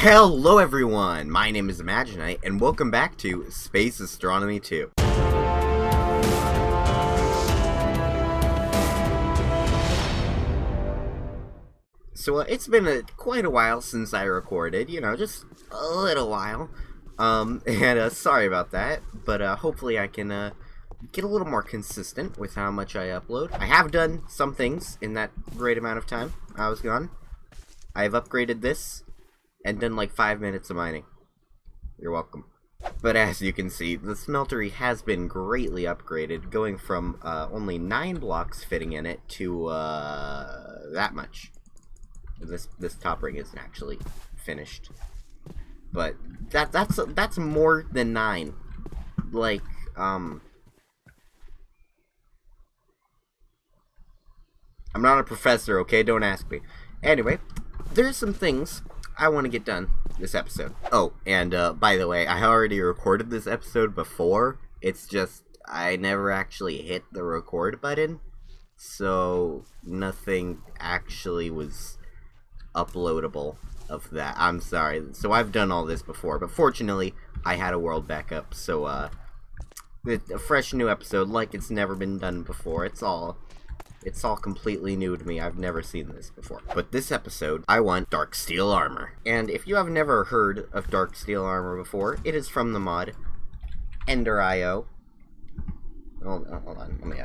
Hello everyone, my name is ImagineKnight, and welcome back to Space Astronomy 2. So it's been quite a while since I recorded, just a little while. Sorry about that, but hopefully I can get a little more consistent with how much I upload. I have done some things in that great amount of time I was gone. I've upgraded this and done like 5 minutes of mining. You're welcome. But as you can see, the smeltery has been greatly upgraded, going from only 9 blocks fitting in it to that much. This top ring isn't actually finished, but that's more than 9. Like I'm not a professor, okay? Don't ask me. Anyway, there's some things I want to get done this episode. Oh, and by the way, I already recorded this episode before. It's just I never actually hit the record button, so nothing actually was uploadable of that. I'm sorry. So I've done all this before, but fortunately I had a world backup, so a fresh new episode like it's never been done before. It's all completely new to me. I've never seen this before. But this episode, I want dark steel armor. And if you have never heard of dark steel armor before, it is from the mod Ender.io. Hold on. Let me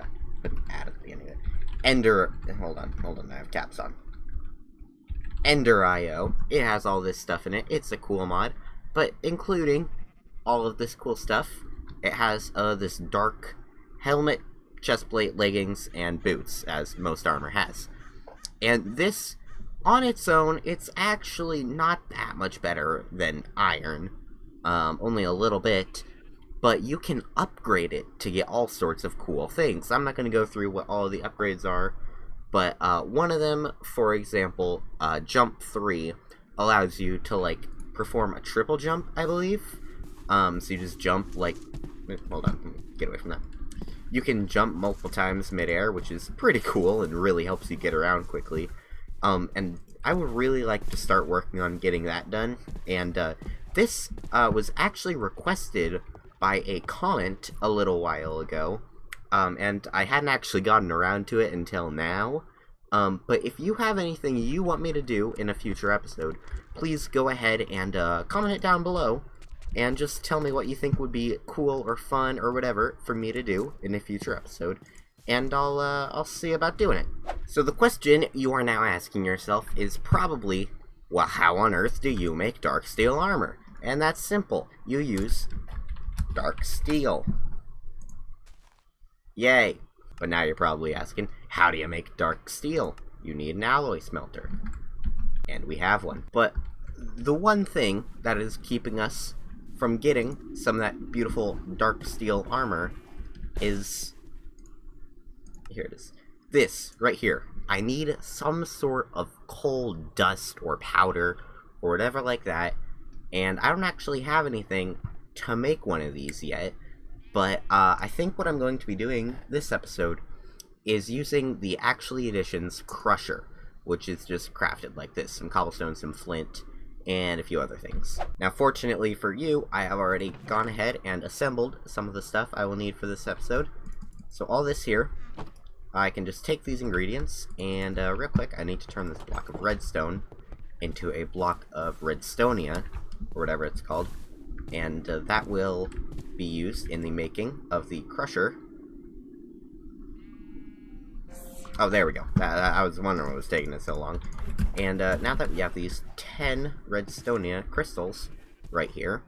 put an ad at the beginning of it. Hold on. I have caps on. Ender.io. It has all this stuff in it. It's a cool mod. But including all of this cool stuff, it has this dark helmet, chestplate, leggings, and boots, as most armor has. And this, on its own, it's actually not that much better than iron. Only a little bit. But you can upgrade it to get all sorts of cool things. I'm not going to go through what all of the upgrades are, but one of them, for example, Jump 3, allows you to, like, perform a triple jump, I believe. So you just jump, like... Hold on, let me get away from that. You can jump multiple times mid-air, which is pretty cool and really helps you get around quickly. And I would really like to start working on getting that done. And this was actually requested by a comment a little while ago. And I hadn't actually gotten around to it until now. But if you have anything you want me to do in a future episode, please go ahead and comment it down below. And just tell me what you think would be cool or fun or whatever for me to do in a future episode. And I'll see about doing it. So the question you are now asking yourself is probably, well, how on earth do you make dark steel armor? And that's simple. You use dark steel. Yay. But now you're probably asking, how do you make dark steel? You need an alloy smelter. And we have one. But the one thing that is keeping us from getting some of that beautiful dark steel armor is... Here it is. This, right here. I need some sort of coal dust or powder or whatever like that. And I don't actually have anything to make one of these yet. But I think what I'm going to be doing this episode is using the Actually Edition's Crusher, which is just crafted like this. Some cobblestone, some flint, and a few other things. Now, fortunately for you, I have already gone ahead and assembled some of the stuff I will need for this episode. So all this here, I can just take these ingredients, and real quick, I need to turn this block of redstone into a block of redstonia, or whatever it's called, and that will be used in the making of the crusher. Oh, there we go. I was wondering what was taking it so long. And now that we have these 10 redstonia crystals right here,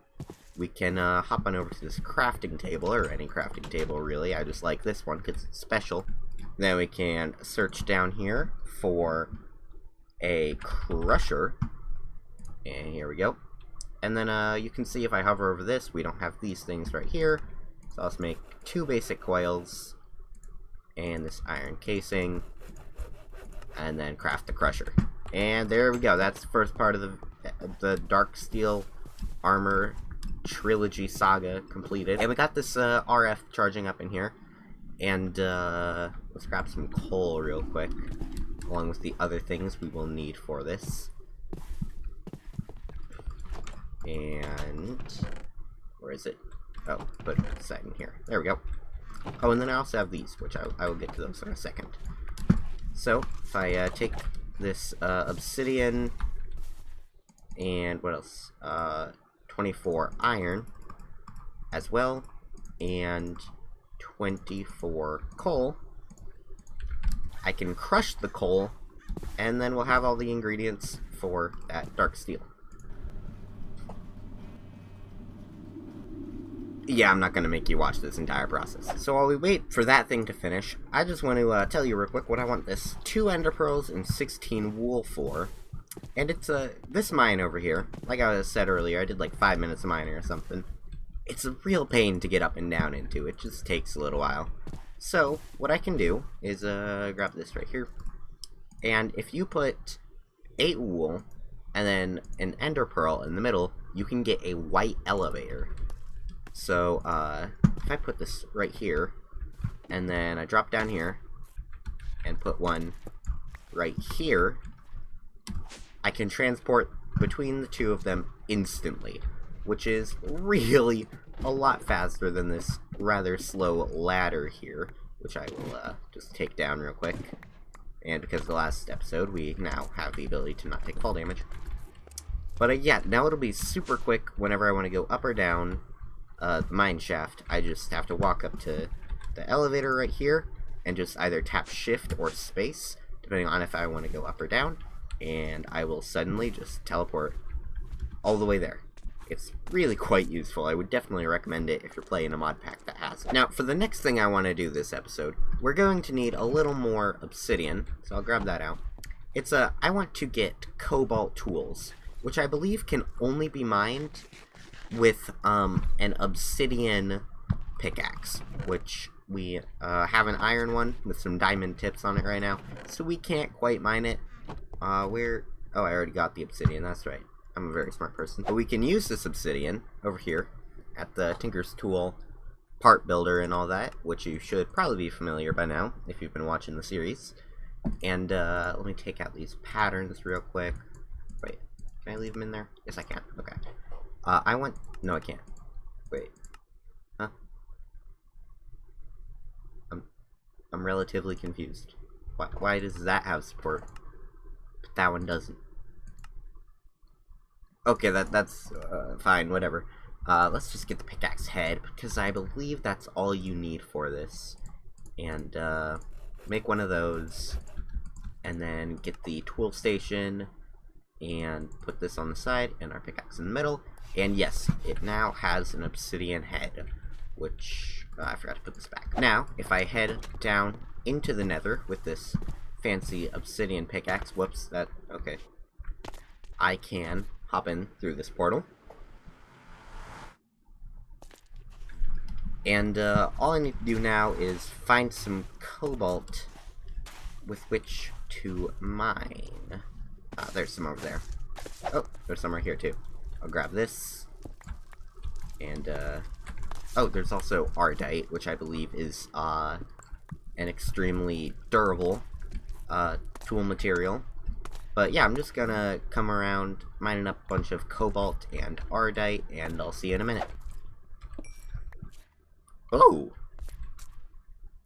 we can hop on over to this crafting table, or any crafting table really. I just like this one because it's special. Then we can search down here for a crusher. And here we go. And then you can see if I hover over this, we don't have these things right here. So let's make 2 basic coils and this iron casing, and then craft the crusher. And there we go. That's the first part of the dark steel armor trilogy saga completed. And we got this RF charging up in here. And let's grab some coal real quick, along with the other things we will need for this. And where is it? Oh, put it aside in here. There we go. Oh, and then I also have these, which I will get to those in a second. So, if I take this obsidian, and what else? 24 iron as well, and 24 coal, I can crush the coal, and then we'll have all the ingredients for that dark steel. Yeah, I'm not going to make you watch this entire process. So while we wait for that thing to finish, I just want to tell you real quick what I want this 2 ender pearls and 16 wool for. And it's this mine over here. Like I said earlier, I did like 5 minutes of mining or something. It's a real pain to get up and down into. It just takes a little while. So what I can do is grab this right here. And if you put 8 wool and then an ender pearl in the middle, you can get a white elevator. So, if I put this right here, and then I drop down here, and put one right here, I can transport between the two of them instantly, which is really a lot faster than this rather slow ladder here, which I will just take down real quick. And because of the last episode, we now have the ability to not take fall damage. But yeah, now it'll be super quick whenever I want to go up or down the mine shaft. I just have to walk up to the elevator right here and just either tap shift or space depending on if I want to go up or down, and I will suddenly just teleport all the way there. It's really quite useful. I would definitely recommend it if you're playing a mod pack that has it. Now, for the next thing I want to do this episode, we're going to need a little more obsidian, so I'll grab that out. I want to get cobalt tools, which I believe can only be mined with an obsidian pickaxe, which we have an iron one with some diamond tips on it right now, so we can't quite mine it. Oh, I already got the obsidian, that's right. I'm a very smart person. But we can use this obsidian over here at the Tinker's Tool part builder and all that, which you should probably be familiar by now if you've been watching the series. And let me take out these patterns real quick. Wait, can I leave them in there? Yes, I can. Okay. No, I can't. Wait. Huh? I'm relatively confused. Why does that have support, but that one doesn't? Okay, that's fine, whatever. Let's just get the pickaxe head, because I believe that's all you need for this. And, make one of those, and then get the tool station, and put this on the side, and our pickaxe in the middle. And yes, it now has an obsidian head, which I forgot to put this back. Now, if I head down into the nether with this fancy obsidian pickaxe, whoops, okay. I can hop in through this portal. And all I need to do now is find some cobalt with which to mine. There's some over there. Oh, there's some right here too. I'll grab this. And, oh, there's also ardite, which I believe is, an extremely durable, tool material. But yeah, I'm just gonna come around mining up a bunch of cobalt and ardite, and I'll see you in a minute. Oh!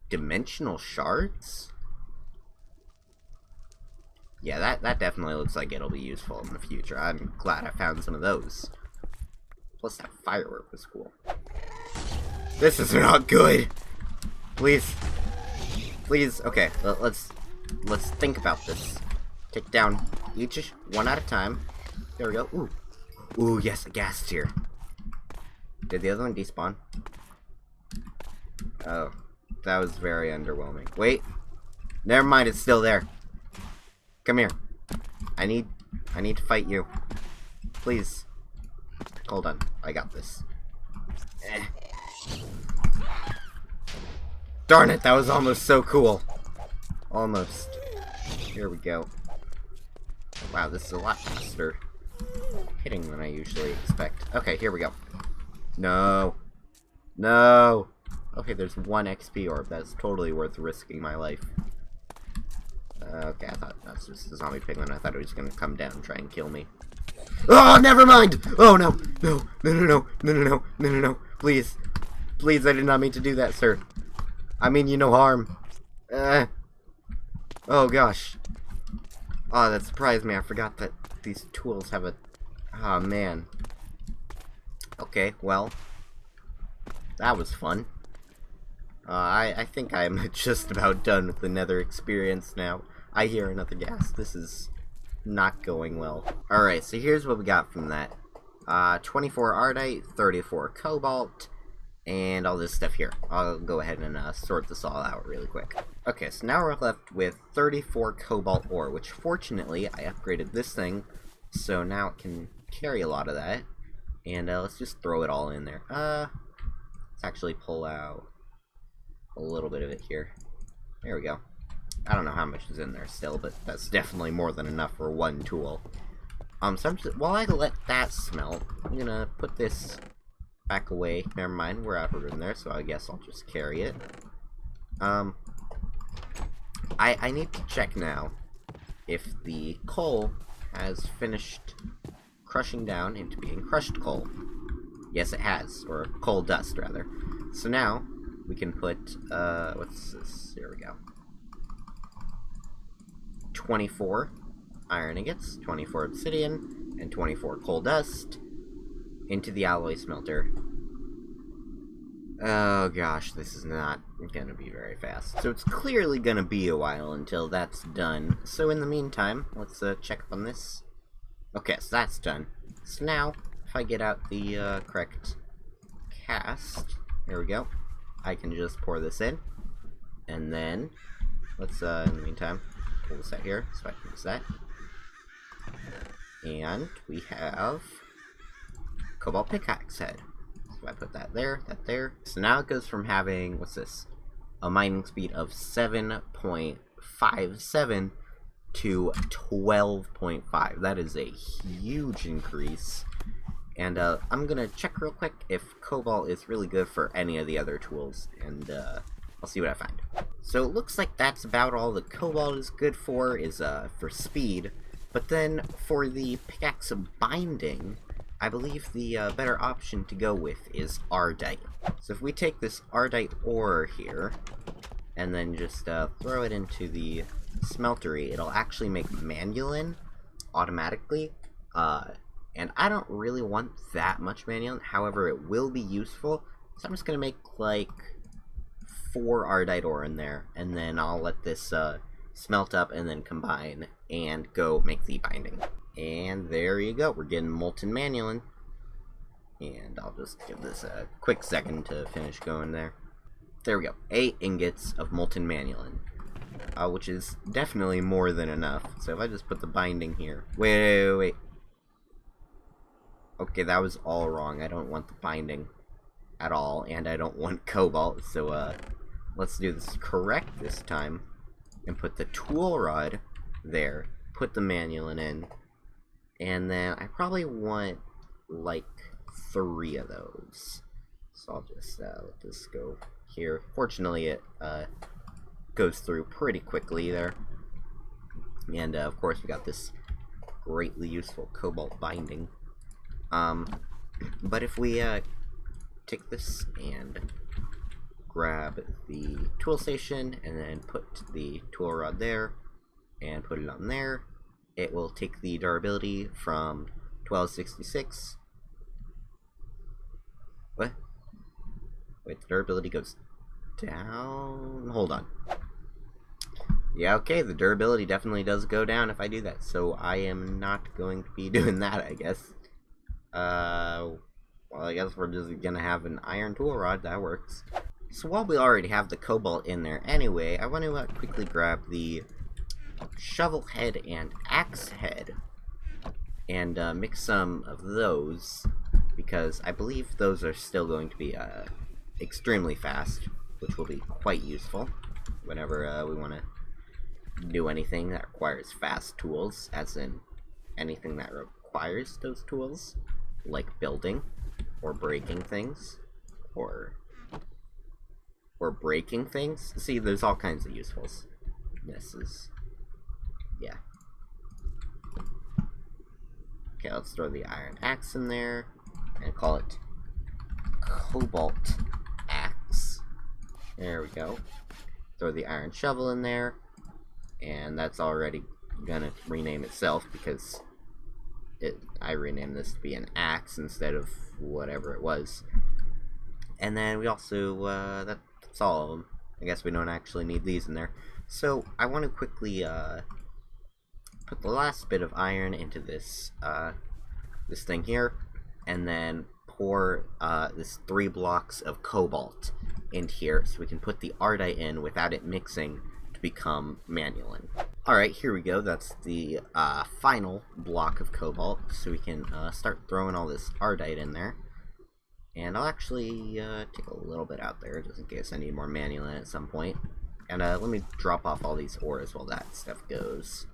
Dimensional shards? Yeah, that definitely looks like it'll be useful in the future. I'm glad I found some of those. Plus that firework was cool. This is not good! Please. Please, okay, let's think about this. Take down each one at a time. There we go. Ooh. Ooh, yes, a gas tier. Did the other one despawn? Oh, that was very underwhelming. Wait. Never mind, it's still there. Come here. I need to fight you. Please. Hold on. I got this. Darn it, that was almost so cool. Almost. Here we go. Wow, this is a lot faster hitting than I usually expect. Okay, here we go. No. No. Okay, there's one XP orb. That's totally worth risking my life. Okay, I thought that's just a zombie pigman. I thought it was going to come down and try and kill me. Oh, never mind! Oh, no. No, no, no, no, no, no, no, no, no, no. Please. Please, I did not mean to do that, sir. I mean you no harm. Oh, gosh. Oh, that surprised me. I forgot that these tools have a... Oh, man. Okay, well. That was fun. I think I'm just about done with the Nether experience now. I hear another gas. This is not going well. Alright, so here's what we got from that. 24 Ardite, 34 Cobalt, and all this stuff here. I'll go ahead and sort this all out really quick. Okay, so now we're left with 34 Cobalt ore, which fortunately I upgraded this thing, so now it can carry a lot of that. And let's just throw it all in there. Let's actually pull out a little bit of it here. There we go. I don't know how much is in there still, but that's definitely more than enough for one tool. So I'm just, while I let that smelt, I'm gonna put this back away. Never mind, we're out of room there, so I guess I'll just carry it. I need to check now if the coal has finished crushing down into being crushed coal. Yes, it has, or coal dust, rather. So now, we can put, what's this? Here we go. 24 iron ingots, 24 obsidian, and 24 coal dust into the alloy smelter. Oh gosh, this is not gonna be very fast. So it's clearly gonna be a while until that's done. So in the meantime, let's check up on this. Okay, so that's done. So now, if I get out the correct cast, there we go. I can just pour this in, and then let's in the meantime pull this out here so I can use that. And we have cobalt pickaxe head. So I put that there, that there. So now it goes from having, what's this, a mining speed of 7.57 to 12.5. That is a huge increase. And I'm gonna check real quick if cobalt is really good for any of the other tools, and I'll see what I find. So it looks like that's about all the cobalt is good for, is for speed. But then for the pickaxe binding, I believe the better option to go with is Ardite. So if we take this Ardite ore here, and then just throw it into the smeltery, it'll actually make Manulin automatically. And I don't really want that much Manulin, however it will be useful. So I'm just going to make like 4 Ardite ore in there, and then I'll let this smelt up and then combine and go make the binding. And there you go, we're getting molten Manulin. And I'll just give this a quick second to finish going there. There we go, 8 ingots of molten Manulin, which is definitely more than enough. So if I just put the binding here, wait. Okay, that was all wrong. I don't want the binding at all, and I don't want cobalt, so let's do this correct this time, and put the tool rod there, put the Manulin in, and then I probably want, like, 3 of those. So I'll just let this go here. Fortunately, it goes through pretty quickly there. And, of course, we got this greatly useful cobalt binding. But if we take this and grab the tool station and then put the tool rod there and put it on there, it will take the durability from 1266. What? Wait, the durability goes down? Hold on. Yeah, okay, the durability definitely does go down if I do that, so I am not going to be doing that, I guess. Well, I guess we're just gonna have an iron tool rod. That works. So while we already have the cobalt in there anyway, I want to quickly grab the shovel head and axe head and mix some of those, because I believe those are still going to be extremely fast, which will be quite useful whenever we want to do anything that requires fast tools, as in anything that requires those tools, like building or breaking things, or breaking things. See, there's all kinds of usefuls. This is, yeah. Okay, let's throw the iron axe in there and call it cobalt axe. There we go. Throw the iron shovel in there, and that's already gonna rename itself because I renamed this to be an axe instead of whatever it was. And then we also, that's all of them. I guess we don't actually need these in there. So I want to quickly put the last bit of iron into this this thing here, and then pour this 3 blocks of cobalt into here so we can put the ardite in without it mixing to become manulin. Alright, here we go. That's the final block of cobalt, so we can start throwing all this ardite in there. And I'll actually take a little bit out there, just in case I need more manulin at some point. And let me drop off all these ores while that stuff goes.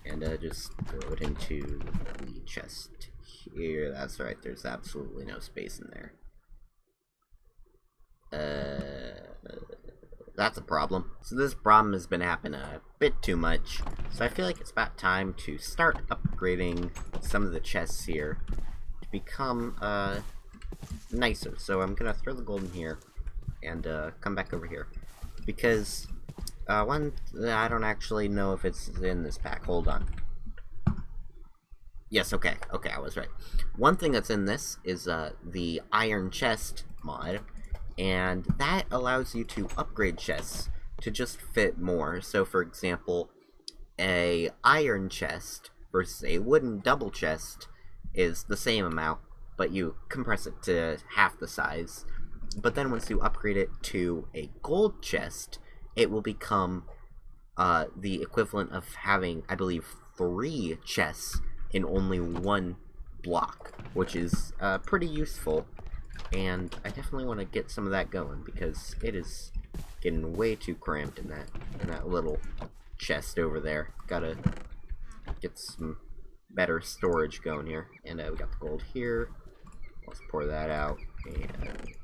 And just throw it into the chest here. That's right, there's absolutely no space in there. That's a problem. So this problem has been happening a bit too much. So I feel like it's about time to start upgrading some of the chests here to become nicer. So I'm gonna throw the gold in here and come back over here. Because one, I don't actually know if it's in this pack. Hold on. Yes, okay, I was right. One thing that's in this is the iron chest mod, and that allows you to upgrade chests to just fit more. So for example, a iron chest versus a wooden double chest is the same amount, but you compress it to half the size. But then once you upgrade it to a gold chest, it will become the equivalent of having, I believe, 3 chests in only 1 block, which is pretty useful. And I definitely want to get some of that going because it is getting way too cramped in that little chest over there. Gotta get some better storage going here. And we got the gold here. Let's pour that out and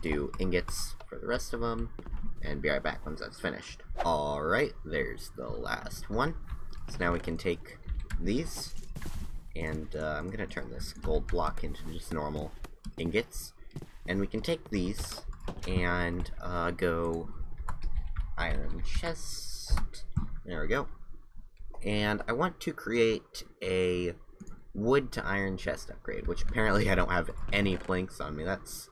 do ingots for the rest of them, and be right back once that's finished. Alright, there's the last one. So now we can take these, and I'm gonna turn this gold block into just normal ingots, and we can take these and go iron chest. There we go. And I want to create a wood to iron chest upgrade, which apparently I don't have any planks on me. That's,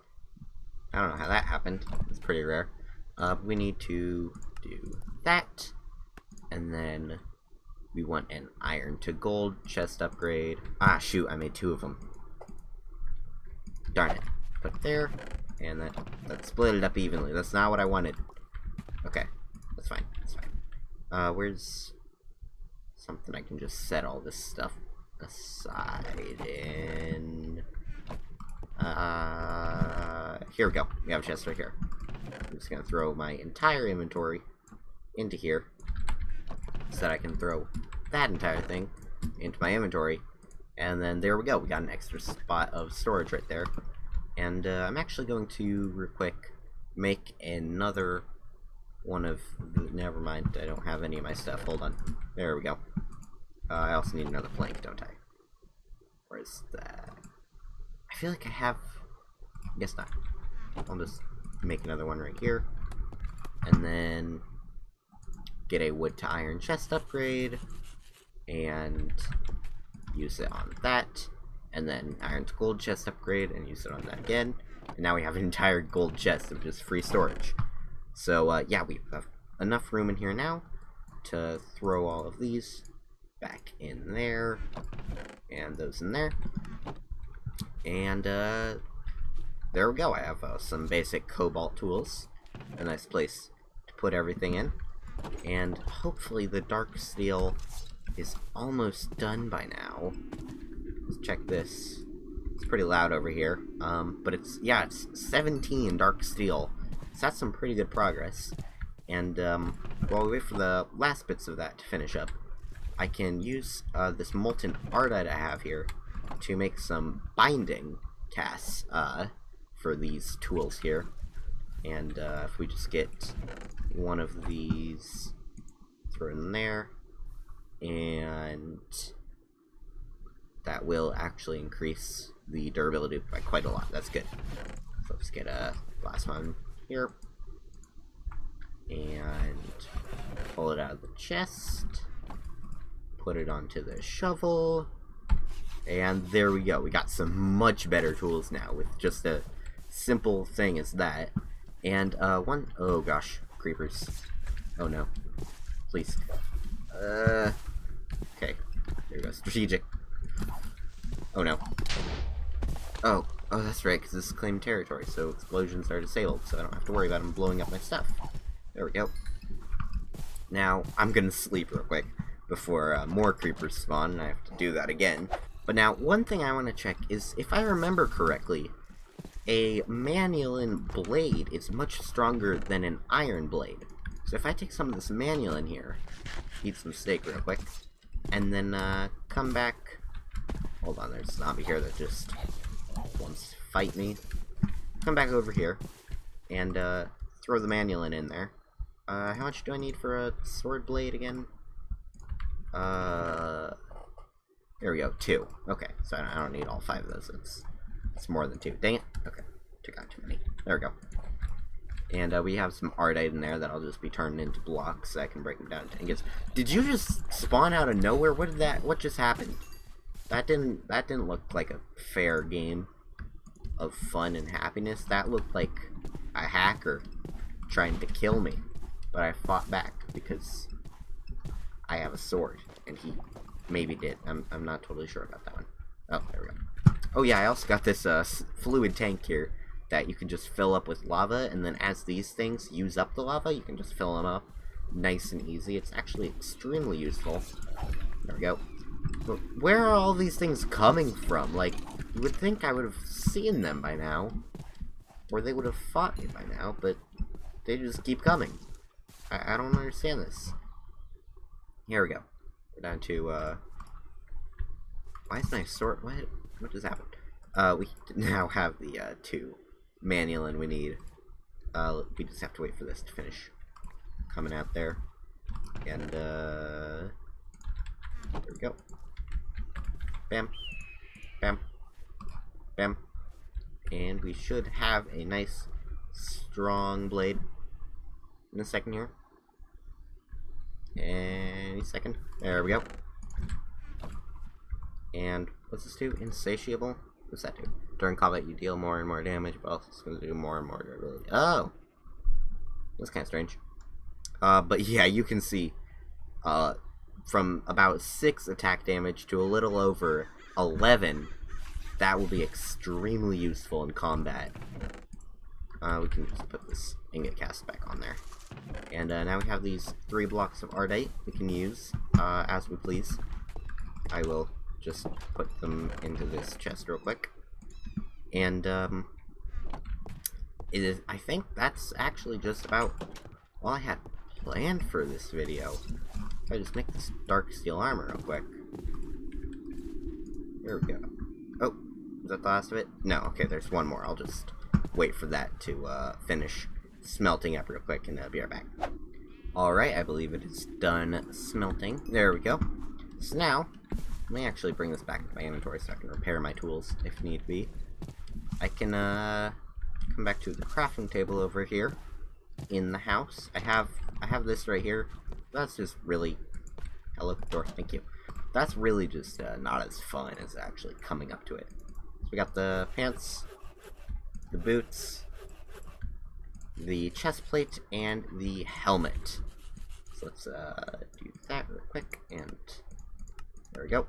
I don't know how that happened. It's pretty rare. We need to do that, and then we want an iron to gold chest upgrade. Ah, shoot, I made 2 of them. Darn it. Put it there, and that split it up evenly. That's not what I wanted. Okay, that's fine, that's fine. Where's something I can just set all this stuff aside in? Here we go. We have a chest right here. I'm just gonna throw my entire inventory into here so that I can throw that entire thing into my inventory, and then there we go. We got an extra spot of storage right there. And I'm actually going to real quick make another one of the, never mind, I don't have any of my stuff. Hold on. There we go. I also need another plank, don't I? Where's that? I feel like I have, I guess not. I'll just make another one right here, and then get a wood to iron chest upgrade, and use it on that, and then iron to gold chest upgrade, and use it on that again, and now we have an entire gold chest of just free storage. So yeah, we have enough room in here now to throw all of these back in there, and those in there, and there we go. I have some basic cobalt tools, a nice place to put everything in, and hopefully the dark steel is almost done by now. Let's check this. It's pretty loud over here, but it's 17 dark steel, so that's some pretty good progress. And while we wait for the last bits of that to finish up, I can use this molten ardite I have here to make some binding casts for these tools here. And if we just get one of these, throw it in there, and that will actually increase the durability by quite a lot. That's good. So let's get a last one here. And pull it out of the chest. Put it onto the shovel. And there we go. We got some much better tools now with just a simple thing as that. And oh gosh, creepers. Oh no. Please. Okay. There we go. Strategic. Oh no. Oh, that's right, because this is claimed territory, so explosions are disabled, so I don't have to worry about them blowing up my stuff. There we go. Now, I'm gonna sleep real quick before more creepers spawn, and I have to do that again. But now, one thing I want to check is, if I remember correctly, a manulin blade is much stronger than an iron blade. So if I take some of this manulin here, eat some steak real quick, and then come back... Hold on, there's a zombie here that just wants to fight me. Come back over here, and throw the manulin in there. How much do I need for a sword blade again? There we go, 2. Okay, so I don't need all 5 of those. It's more than 2. Dang it. Okay, took out too many. There we go. And we have some ardite in there that'll just be turned into blocks so I can break them down into ingots. Did you just spawn out of nowhere? What just happened? That didn't look like a fair game of fun and happiness. That looked like a hacker trying to kill me. But I fought back because I have a sword, and he maybe did. I'm not totally sure about that one. Oh, there we go. Oh yeah, I also got this fluid tank here that you can just fill up with lava, and then as these things use up the lava, you can just fill them up nice and easy. It's actually extremely useful. There we go. But where are all these things coming from? Like, you would think I would have seen them by now, or they would have fought me by now, but they just keep coming. I don't understand this. Here we go. We're down to, why is my sword... What just happened? We now have the, 2 manulin we need. We just have to wait for this to finish coming out there. And, there we go. Bam. Bam. Bam. And we should have a nice, strong blade in a second here. Any second. There we go. And what's this do? Insatiable? What's that do? During combat you deal more and more damage, but also it's going to do more and more durability. Oh! That's kind of strange. But yeah, you can see from about 6 attack damage to a little over 11, that will be extremely useful in combat. We can just put this ingot cast back on there. And now we have these 3 blocks of ardite we can use as we please. I will just put them into this chest real quick. And I think that's actually just about all I had planned for this video. If I just make this dark steel armor real quick. There we go. Oh, is that the last of it? No, okay, there's one more. I'll just wait for that to finish smelting up real quick, and be right back. Alright, I believe it is done smelting. There we go. So now, let me actually bring this back to my inventory so I can repair my tools if need be. I can come back to the crafting table over here in the house. I have this right here. That's just really... Hello, door, thank you. That's really just not as fun as actually coming up to it. So we got the pants, the boots, the chest plate, and the helmet. So let's do that real quick, and there we go.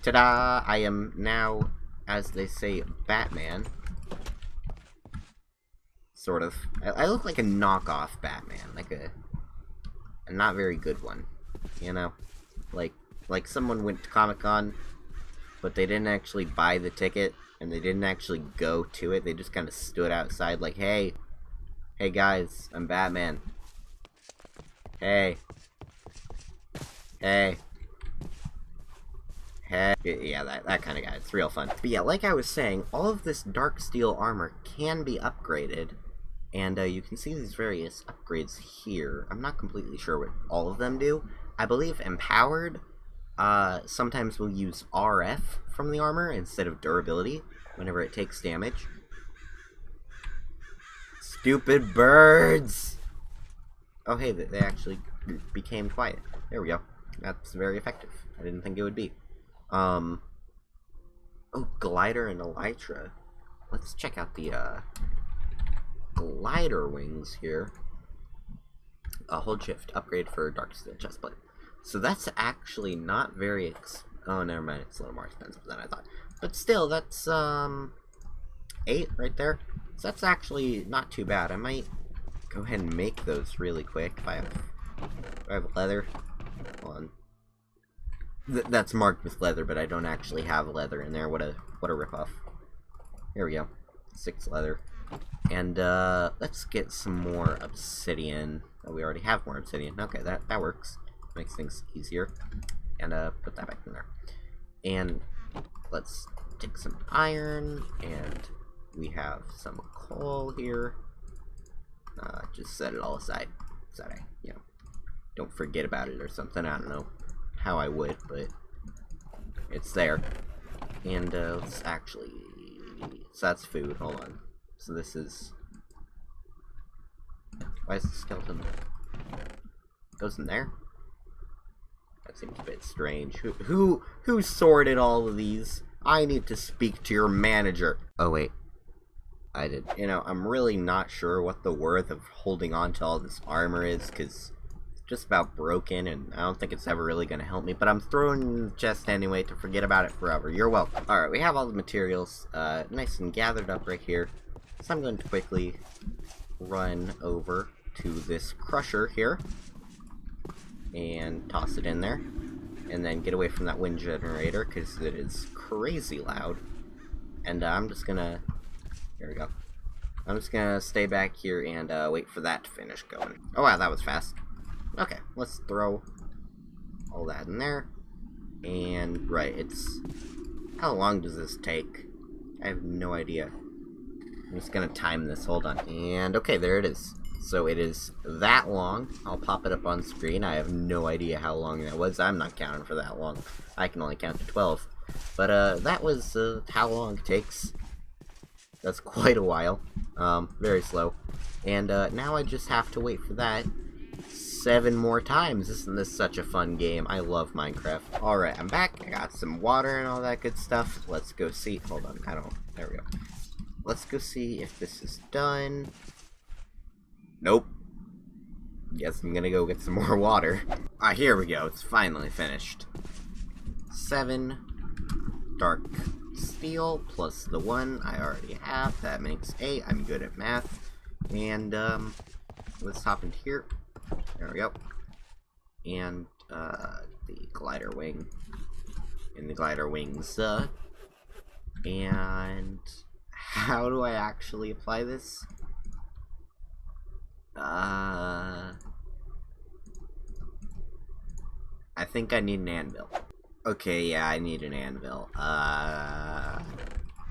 Ta-da! I am now, as they say, Batman. Sort of. I look like a knockoff Batman, like a not very good one, you know? Like someone went to Comic-Con, but they didn't actually buy the ticket, and they didn't actually go to it. They just kind of stood outside like, hey guys, I'm Batman. Hey. Yeah, that kind of guy. It's real fun. But yeah, like I was saying, all of this dark steel armor can be upgraded, and you can see these various upgrades here. I'm not completely sure what all of them do. I believe Empowered sometimes we'll use RF from the armor instead of durability whenever it takes damage. Stupid birds! Oh hey, they actually became quiet. There we go. That's very effective. I didn't think it would be. Oh, glider and elytra. Let's check out the glider wings here. Hold shift, upgrade for dark steel chestplate. So that's actually not very oh, never mind, it's a little more expensive than I thought. But still, that's 8 right there. So that's actually not too bad. I might go ahead and make those really quick if I have leather. Hold on. That's marked with leather, but I don't actually have leather in there. What a ripoff. Here we go. 6 leather. And let's get some more obsidian. Oh, we already have more obsidian. Okay, that works. Makes things easier. And put that back in there. And let's take some iron, and we have some coal here. Just set it all aside so that I, don't forget about it or something. I don't know how I would, but it's there. And let's actually, so that's food. Hold on. So this is, why is the skeleton goes in there? That seems a bit strange. Who sorted all of these? I need to speak to your manager. Oh wait, I did. I'm really not sure what the worth of holding on to all this armor is, because it's just about broken, and I don't think it's ever really going to help me, but I'm throwing it in the chest anyway to forget about it forever. You're welcome. Alright, we have all the materials nice and gathered up right here, so I'm going to quickly run over to this crusher here and toss it in there, and then get away from that wind generator because it is crazy loud. And I'm just gonna, here we go, I'm just gonna stay back here and wait for that to finish going. Oh wow, that was fast. Okay, let's throw all that in there. And right, it's, how long does this take? I have no idea. I'm just gonna time this, hold on. And okay, there it is. So it is that long. I'll pop it up on screen. I have no idea how long that was. I'm not counting for that long. I can only count to 12. But that was how long it takes. That's quite a while. Very slow. And now I just have to wait for that 7 more times. Isn't this such a fun game? I love Minecraft. Alright, I'm back. I got some water and all that good stuff. Let's go see. Hold on. There we go. Let's go see if this is done. Nope. Guess I'm gonna go get some more water. Here we go. It's finally finished. 7 dark steel plus the 1 I already have. That makes 8. I'm good at math. And let's hop into here. There we go. And the glider wing. And the glider wings. And how do I actually apply this? I think I need an anvil. Okay, yeah, I need an anvil. I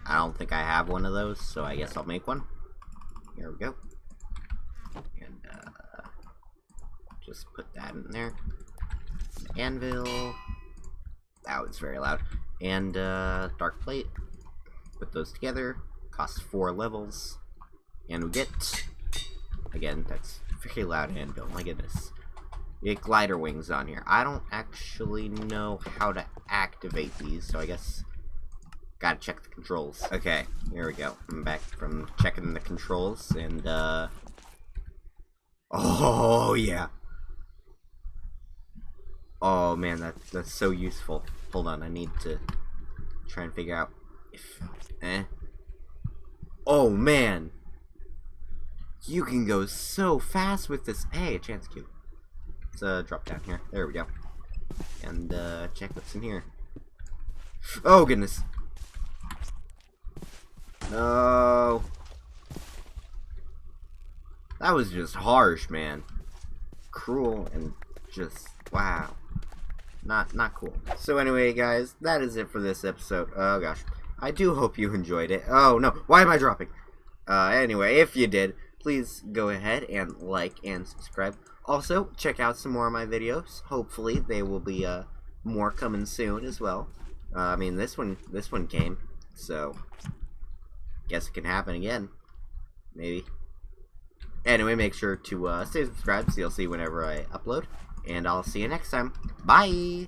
don't think I have one of those, so I guess I'll make one. Here we go. And, just put that in there. Anvil. That was very loud. And, dark plate. Put those together. Costs 4 levels. And we get, again, that's very loud anvil, my goodness. We get glider wings on here. I don't actually know how to activate these, so I guess gotta check the controls. Okay, here we go. I'm back from checking the controls, and oh yeah. Oh man, that's so useful. Hold on, I need to try and figure out if oh man, you can go so fast with this. Hey, a chance cube. Let's drop down here. There we go. And check what's in here. Oh goodness. No. That was just harsh, man. Cruel and just wow. Not cool. So anyway, guys, that is it for this episode. Oh gosh. I do hope you enjoyed it. Oh no, why am I dropping? Anyway, if you did, please go ahead and like and subscribe. Also, check out some more of my videos. Hopefully, they will be more coming soon as well. I mean, this one came, so guess it can happen again, maybe. Anyway, make sure to stay subscribed so you'll see whenever I upload, and I'll see you next time. Bye!